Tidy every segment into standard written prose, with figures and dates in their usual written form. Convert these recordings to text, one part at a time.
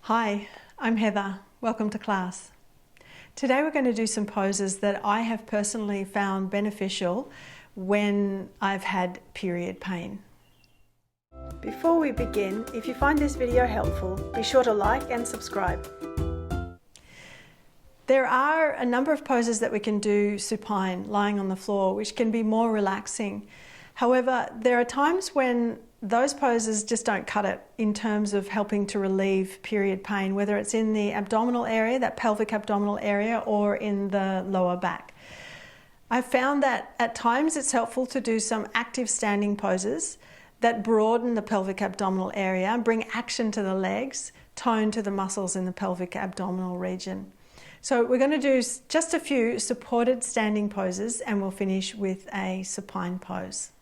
Hi, I'm Heather. Welcome to class. Today we're going to do some poses that I have personally found beneficial when I've had period pain. Before we begin, if you find this video helpful, be sure to like and subscribe. There are a number of poses that we can do supine, lying on the floor, which can be more relaxing. However, there are times when those poses just don't cut it in terms of helping to relieve period pain, whether it's in the abdominal area, that pelvic abdominal area, or in the lower back. I've found that at times it's helpful to do some active standing poses that broaden the pelvic abdominal area, bring action to the legs, tone to the muscles in the pelvic abdominal region. So we're going to do just a few supported standing poses and we'll finish with a supine pose.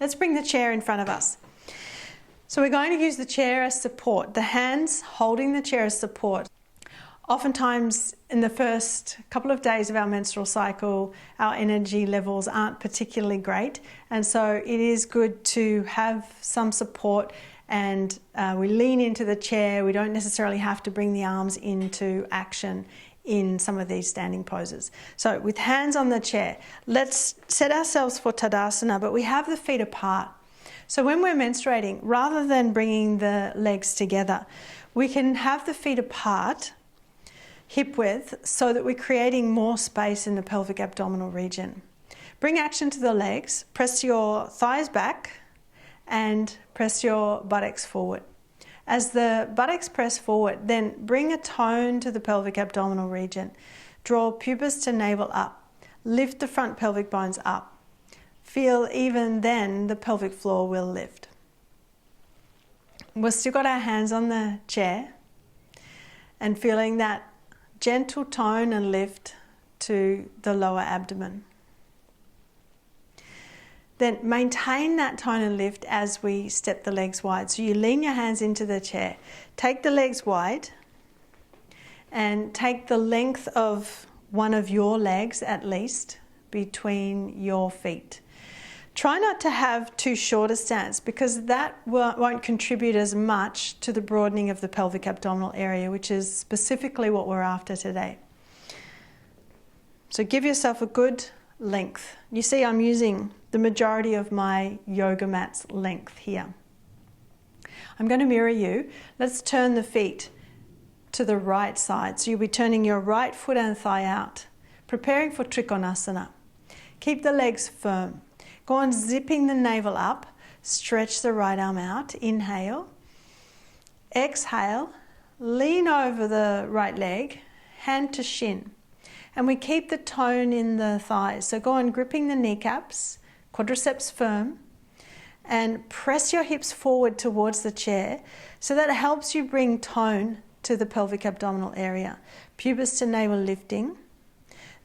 Let's bring the chair in front of us. So we're going to use the chair as support, the hands holding the chair as support. Oftentimes in the first couple of days of our menstrual cycle, our energy levels aren't particularly great, and so it is good to have some support, and we lean into the chair. We don't necessarily have to bring the arms into action in some of these standing poses. So with hands on the chair, let's set ourselves for Tadasana, but we have the feet apart. So when we're menstruating, rather than bringing the legs together, we can have the feet apart, hip width, so that we're creating more space in the pelvic abdominal region. Bring action to the legs, press your thighs back and press your buttocks forward. As the buttocks press forward, then bring a tone to the pelvic abdominal region. Draw pubis to navel up. Lift the front pelvic bones up. Feel even then the pelvic floor will lift. We've still got our hands on the chair and feeling that gentle tone and lift to the lower abdomen. Then maintain that tone and lift as we step the legs wide. So you lean your hands into the chair. Take the legs wide and take the length of one of your legs at least between your feet. Try not to have too short a stance because that won't contribute as much to the broadening of the pelvic abdominal area, which is specifically what we're after today. So give yourself a good length. You see I'm using the majority of my yoga mat's length here. I'm going to mirror you. Let's turn the feet to the right side. So you'll be turning your right foot and thigh out, preparing for Trikonasana. Keep the legs firm. Go on zipping the navel up. Stretch the right arm out. Inhale. Exhale. Lean over the right leg, hand to shin. And we keep the tone in the thighs. So go on gripping the kneecaps, quadriceps firm, and press your hips forward towards the chair so that it helps you bring tone to the pelvic abdominal area. Pubis to navel lifting.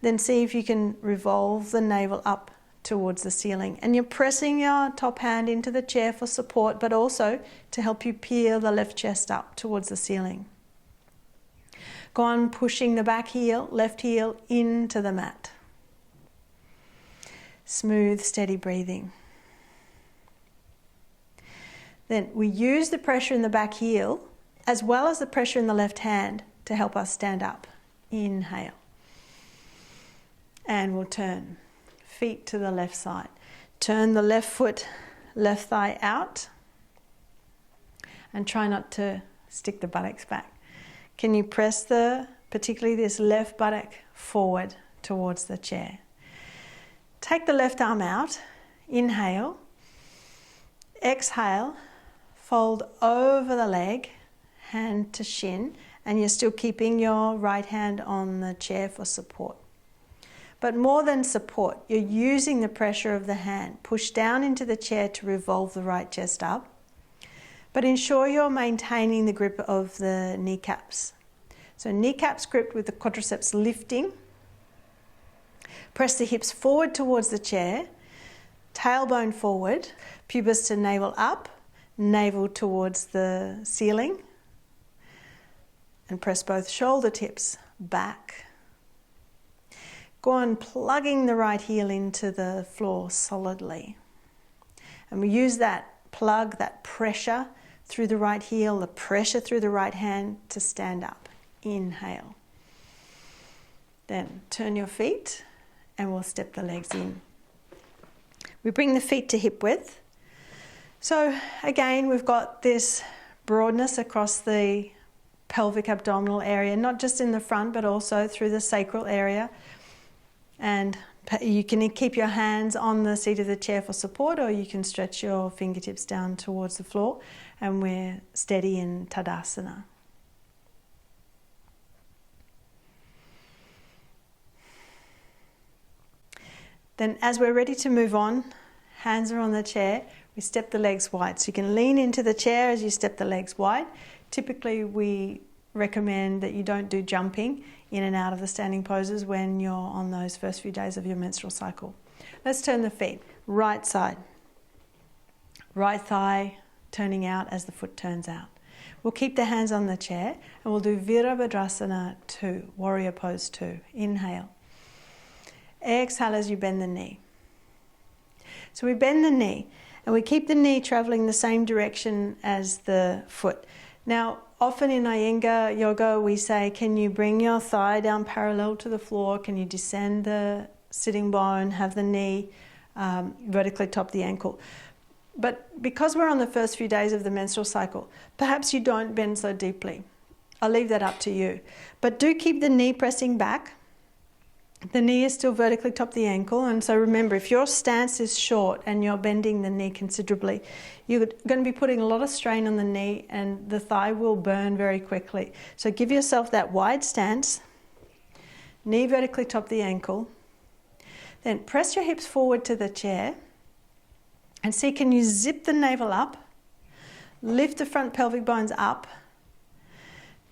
Then see if you can revolve the navel up towards the ceiling. And you're pressing your top hand into the chair for support, but also to help you peel the left chest up towards the ceiling. Go on pushing the back heel, left heel into the mat. Smooth, steady breathing. Then we use the pressure in the back heel as well as the pressure in the left hand to help us stand up. Inhale. And we'll turn. Feet to the left side. Turn the left foot, left thigh out. And try not to stick the buttocks back. Can you press particularly this left buttock forward towards the chair? Take the left arm out. Inhale. Exhale. Fold over the leg, hand to shin, and you're still keeping your right hand on the chair for support. But more than support, you're using the pressure of the hand. Push down into the chair to revolve the right chest up. But ensure you're maintaining the grip of the kneecaps. So kneecaps gripped with the quadriceps lifting. Press the hips forward towards the chair. Tailbone forward. Pubis to navel up. Navel towards the ceiling. And press both shoulder tips back. Go on plugging the right heel into the floor solidly. And we use that plug, that pressure through the right heel, the pressure through the right hand to stand up. Inhale. Then turn your feet and we'll step the legs in. We bring the feet to hip width. So again, we've got this broadness across the pelvic abdominal area, not just in the front but also through the sacral area. And you can keep your hands on the seat of the chair for support, or you can stretch your fingertips down towards the floor, and we're steady in Tadasana. Then as we're ready to move on, hands are on the chair, we step the legs wide. So you can lean into the chair as you step the legs wide. Typically we recommend that you don't do jumping in and out of the standing poses when you're on those first few days of your menstrual cycle. Let's turn the feet. Right side. Right thigh turning out as the foot turns out. We'll keep the hands on the chair and we'll do Virabhadrasana II, Warrior Pose 2. Inhale. Exhale as you bend the knee. So we bend the knee and we keep the knee traveling the same direction as the foot. Now, often in Iyengar yoga, we say, can you bring your thigh down parallel to the floor? Can you descend the sitting bone, have the knee vertically top the ankle? But because we're on the first few days of the menstrual cycle, perhaps you don't bend so deeply. I'll leave that up to you. But do keep the knee pressing back. The knee is still vertically top the ankle, and so remember, if your stance is short and you're bending the knee considerably, you're going to be putting a lot of strain on the knee and the thigh will burn very quickly. So give yourself that wide stance, knee vertically top the ankle, then press your hips forward to the chair and see, can you zip the navel up, lift the front pelvic bones up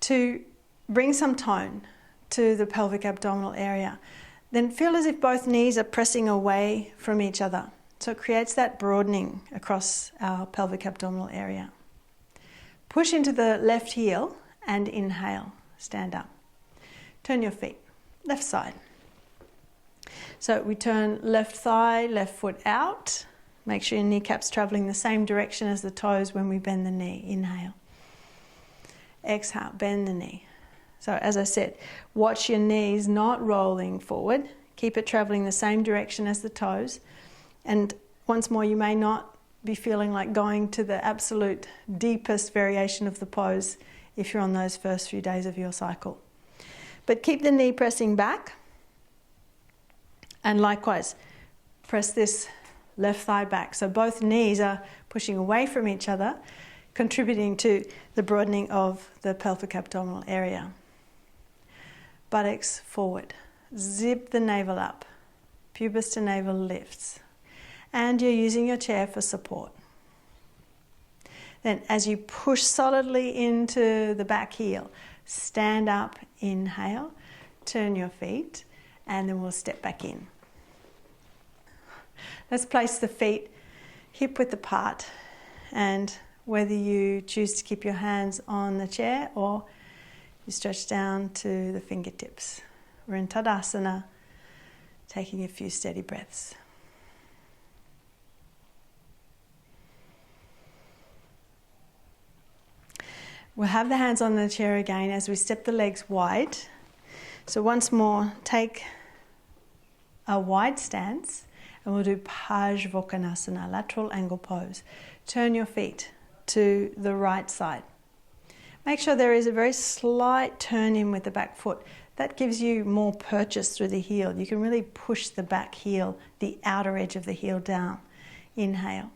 to bring some tone to the pelvic abdominal area. Then feel as if both knees are pressing away from each other. So it creates that broadening across our pelvic abdominal area. Push into the left heel and inhale. Stand up. Turn your feet. Left side. So we turn left thigh, left foot out. Make sure your kneecap's traveling the same direction as the toes when we bend the knee. Inhale. Exhale, bend the knee. So as I said, watch your knees not rolling forward. Keep it traveling the same direction as the toes. And once more, you may not be feeling like going to the absolute deepest variation of the pose if you're on those first few days of your cycle. But keep the knee pressing back. And likewise, press this left thigh back. So both knees are pushing away from each other, contributing to the broadening of the pelvic abdominal area. Buttocks forward. Zip the navel up. Pubis to navel lifts. And you're using your chair for support. Then as you push solidly into the back heel, stand up, inhale, turn your feet, and then we'll step back in. Let's place the feet hip width apart, and whether you choose to keep your hands on the chair or you stretch down to the fingertips. We're in Tadasana, taking a few steady breaths. We'll have the hands on the chair again as we step the legs wide. So once more, take a wide stance and we'll do Parsvakonasana, lateral angle pose. Turn your feet to the right side. Make sure there is a very slight turn in with the back foot. That gives you more purchase through the heel. You can really push the back heel, the outer edge of the heel down. Inhale.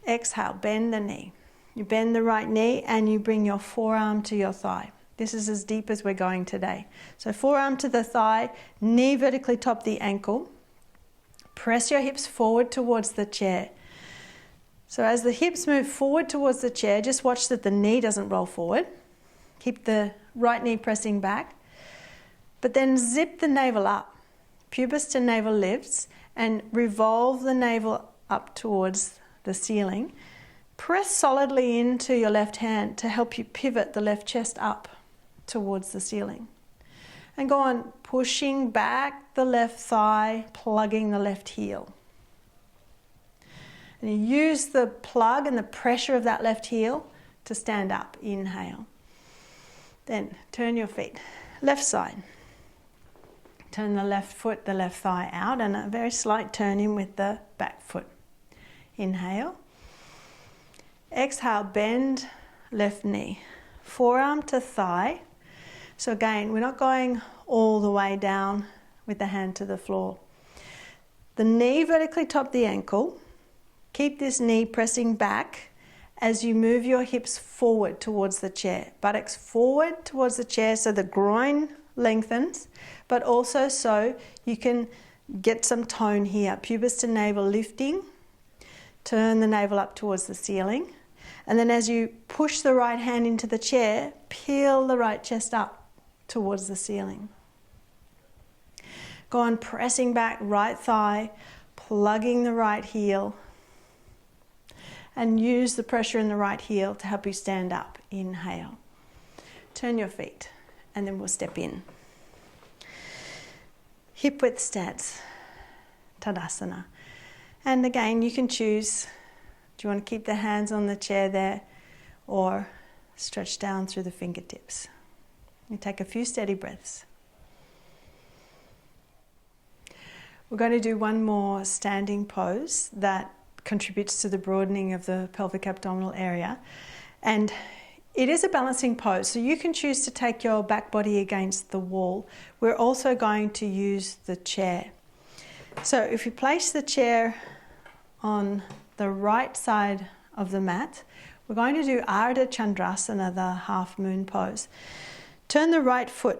Exhale, bend the knee. You bend the right knee and you bring your forearm to your thigh. This is as deep as we're going today. So forearm to the thigh, knee vertically top the ankle. Press your hips forward towards the chair. So as the hips move forward towards the chair, just watch that the knee doesn't roll forward. Keep the right knee pressing back. But then zip the navel up. Pubis to navel lifts and revolve the navel up towards the ceiling. Press solidly into your left hand to help you pivot the left chest up towards the ceiling. And go on pushing back the left thigh, plugging the left heel. And you use the plug and the pressure of that left heel to stand up. Inhale. Then turn your feet. Left side. Turn the left foot, the left thigh out, and a very slight turn in with the back foot. Inhale. Exhale, bend left knee. Forearm to thigh. So again, we're not going all the way down with the hand to the floor. The knee vertically top the ankle. Keep this knee pressing back as you move your hips forward towards the chair. Buttocks forward towards the chair so the groin lengthens, but also so you can get some tone here. Pubis to navel lifting. Turn the navel up towards the ceiling. And then as you push the right hand into the chair, peel the right chest up towards the ceiling. Go on pressing back right thigh, plugging the right heel, and use the pressure in the right heel to help you stand up. Inhale. Turn your feet, and then we'll step in. Hip width stance, Tadasana. And again, you can choose, do you want to keep the hands on the chair there or stretch down through the fingertips? You take a few steady breaths. We're going to do one more standing pose that contributes to the broadening of the pelvic abdominal area. And it is a balancing pose, so you can choose to take your back body against the wall. We're also going to use the chair. So if you place the chair on the right side of the mat, we're going to do Ardha Chandrasana, the half moon pose. Turn the right foot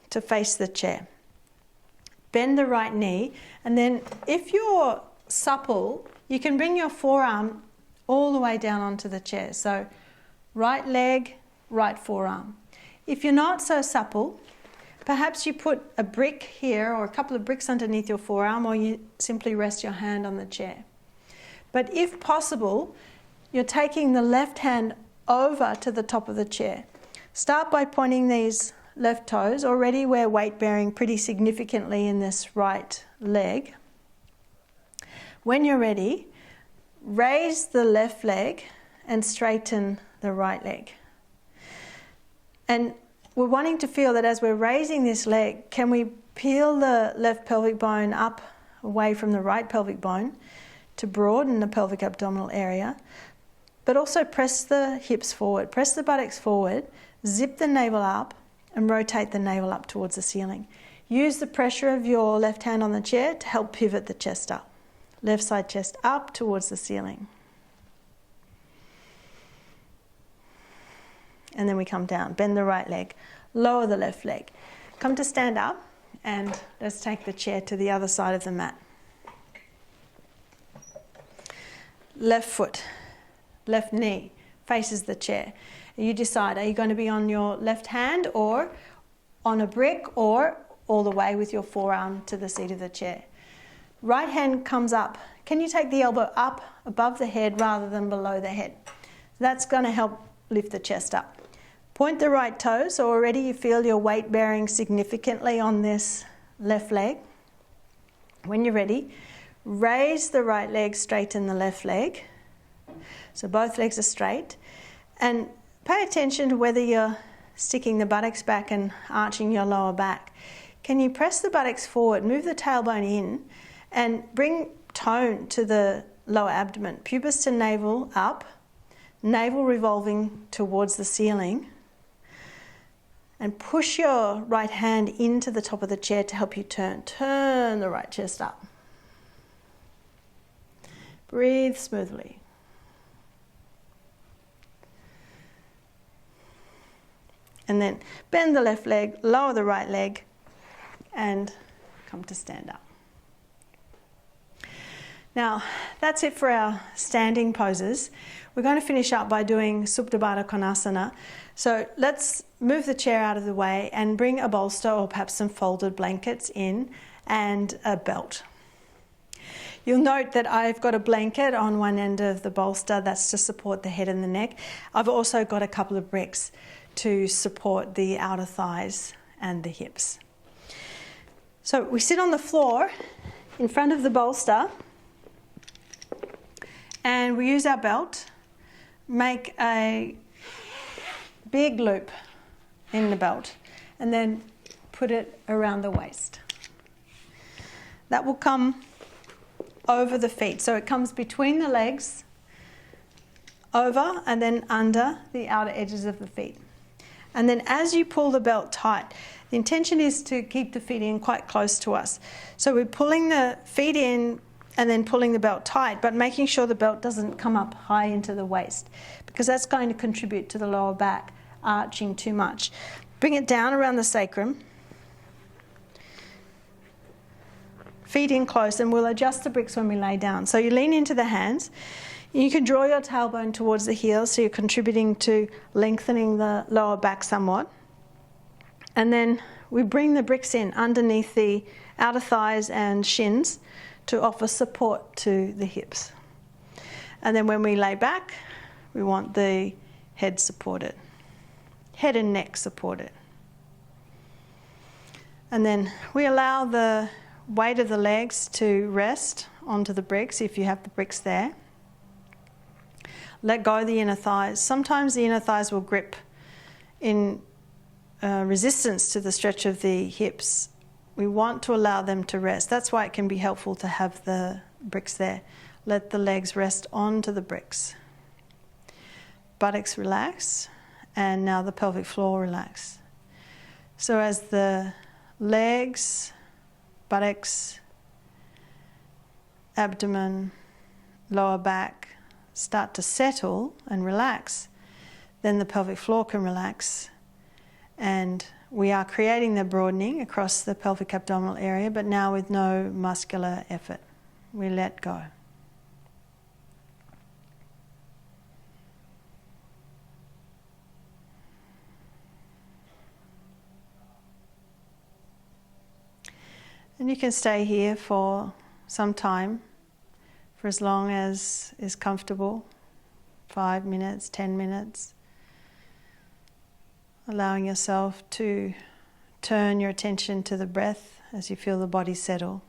to face the chair. Bend the right knee, and then if you're supple, you can bring your forearm all the way down onto the chair. So right leg, right forearm. If you're not so supple, perhaps you put a brick here or a couple of bricks underneath your forearm, or you simply rest your hand on the chair. But if possible, you're taking the left hand over to the top of the chair. Start by pointing these left toes. Already we're weight bearing pretty significantly in this right leg. When you're ready, raise the left leg and straighten the right leg. And we're wanting to feel that as we're raising this leg, can we peel the left pelvic bone up away from the right pelvic bone to broaden the pelvic abdominal area, but also press the hips forward, press the buttocks forward, zip the navel up and rotate the navel up towards the ceiling. Use the pressure of your left hand on the chair to help pivot the chest up. Left side chest up towards the ceiling. And then we come down, bend the right leg, lower the left leg. Come to stand up, and let's take the chair to the other side of the mat. Left foot, left knee faces the chair. You decide, are you going to be on your left hand or on a brick or all the way with your forearm to the seat of the chair? Right hand comes up. Can you take the elbow up above the head rather than below the head? That's going to help lift the chest up. Point the right toe, so already you feel your weight bearing significantly on this left leg. When you're ready, raise the right leg, straighten the left leg. So both legs are straight. And pay attention to whether you're sticking the buttocks back and arching your lower back. Can you press the buttocks forward, move the tailbone in, and bring tone to the lower abdomen? Pubis to navel up, navel revolving towards the ceiling. And push your right hand into the top of the chair to help you turn. Turn the right chest up. Breathe smoothly. And then bend the left leg, lower the right leg, and come to stand up. Now, that's it for our standing poses. We're going to finish up by doing Supta Baddha Konasana. So let's move the chair out of the way and bring a bolster or perhaps some folded blankets in and a belt. You'll note that I've got a blanket on one end of the bolster. That's to support the head and the neck. I've also got a couple of bricks to support the outer thighs and the hips. So we sit on the floor in front of the bolster, And we use our belt, make a big loop in the belt, and then put it around the waist. That will come over the feet. So it comes between the legs, over and then under the outer edges of the feet. And then as you pull the belt tight, the intention is to keep the feet in quite close to us. So we're pulling the feet in and then pulling the belt tight, but making sure the belt doesn't come up high into the waist, because that's going to contribute to the lower back arching too much. Bring it down around the sacrum. Feet in close, and we'll adjust the bricks when we lay down. So you lean into the hands. You can draw your tailbone towards the heels, so you're contributing to lengthening the lower back somewhat. And then we bring the bricks in underneath the outer thighs and shins to offer support to the hips. And then when we lay back, we want the head supported, head and neck supported. And then we allow the weight of the legs to rest onto the bricks if you have the bricks there. Let go of the inner thighs. Sometimes the inner thighs will grip in resistance to the stretch of the hips. We want to allow them to rest. That's why it can be helpful to have the bricks there. Let the legs rest onto the bricks. Buttocks relax, and now the pelvic floor relax. So as the legs, buttocks, abdomen, lower back start to settle and relax, then the pelvic floor can relax, and we are creating the broadening across the pelvic abdominal area, but now with no muscular effort. We let go. And you can stay here for some time, for as long as is comfortable, 5 minutes, 10 minutes. Allowing yourself to turn your attention to the breath as you feel the body settle.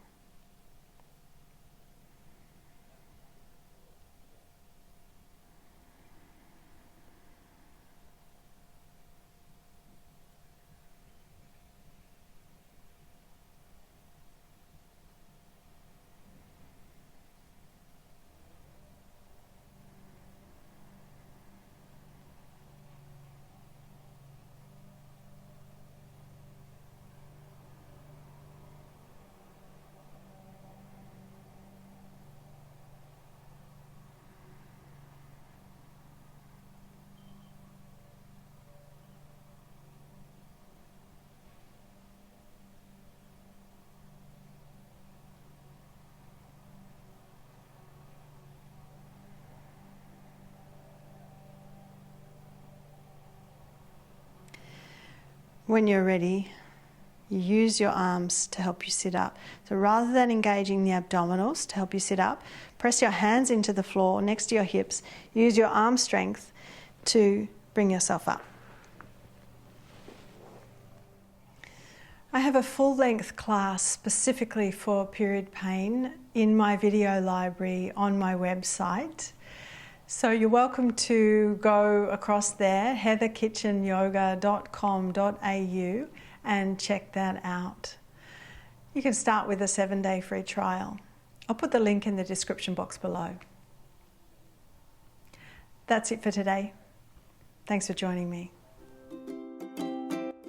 When you're ready, you use your arms to help you sit up. So rather than engaging the abdominals to help you sit up, press your hands into the floor next to your hips. Use your arm strength to bring yourself up. I have a full-length class specifically for period pain in my video library on my website. So you're welcome to go across there, heatherkitchenyoga.com.au, and check that out. You can start with a 7-day free trial. I'll put the link in the description box below. That's it for today. Thanks for joining me.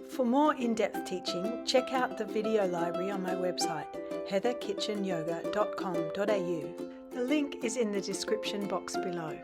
For more in-depth teaching, check out the video library on my website, heatherkitchenyoga.com.au. The link is in the description box below.